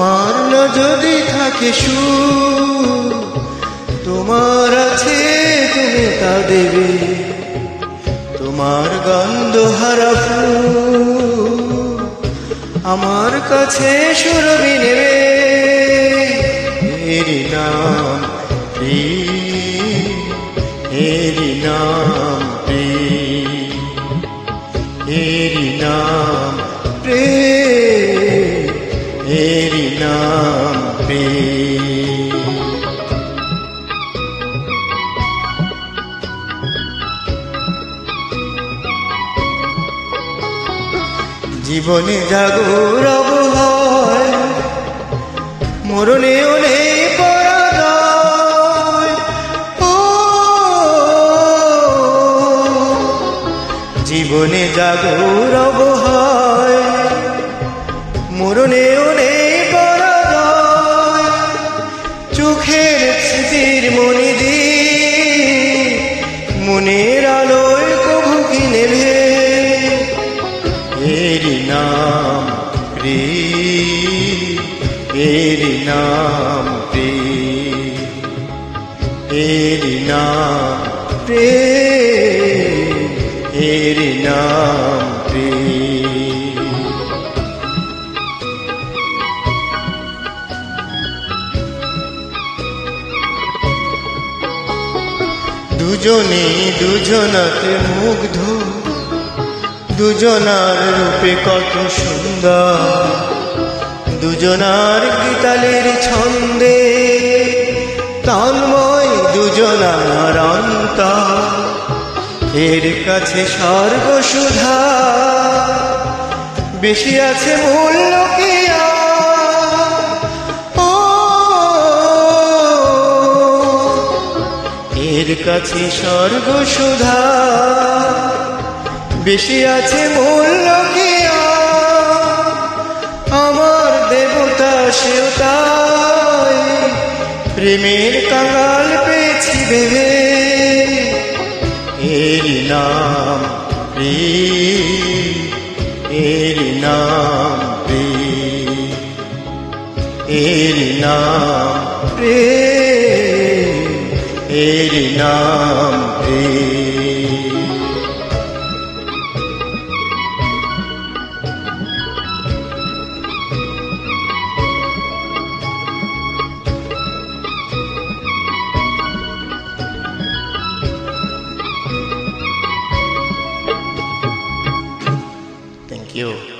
আমার না যদি থাকে সুর, তোমার আছে তুমি তা দেবে। তোমার গন্ধ হারা ফুল আমার কাছে সুরভি নেবে। এরি নাম প্রেম, এরি নাম প্রেম, এরি নাম প্রেম, এরি নাম প্রেম। জীবনে জাগরব হয়, মরণেও নেই পরাজয়। ও জীবনে জাগরব হয়, মরণেও নেই পরাজয়। চোখের স্মৃতির মনি দিয়ে মনের আলোয় কভু কি নেভে। এরি নাম প্রেম, এরি নাম প্রেম, এরি নাম প্রেম, এরি নাম প্রেম। দুজনে দুজনাতে মুগ্ধ, দুজনার রূপে কত সুন্দর। দুজনার গীতালের ছন্দে তন্ময় দুজনার অন্তর। এর কাছে স্বর্গ সুধা বেশি আছে মূল্য কি আর? ও এর কাছে স্বর্গ সুধা বেশি আছে মূল্য কি আর? আমার দেবতা সেও তাই প্রেমের কাঙাল পেয়েছি ভেবে। এরি নাম প্রেম, এরি নাম প্রেম, এরি নাম প্রেম, এরি নাম প্রেম। Thank you.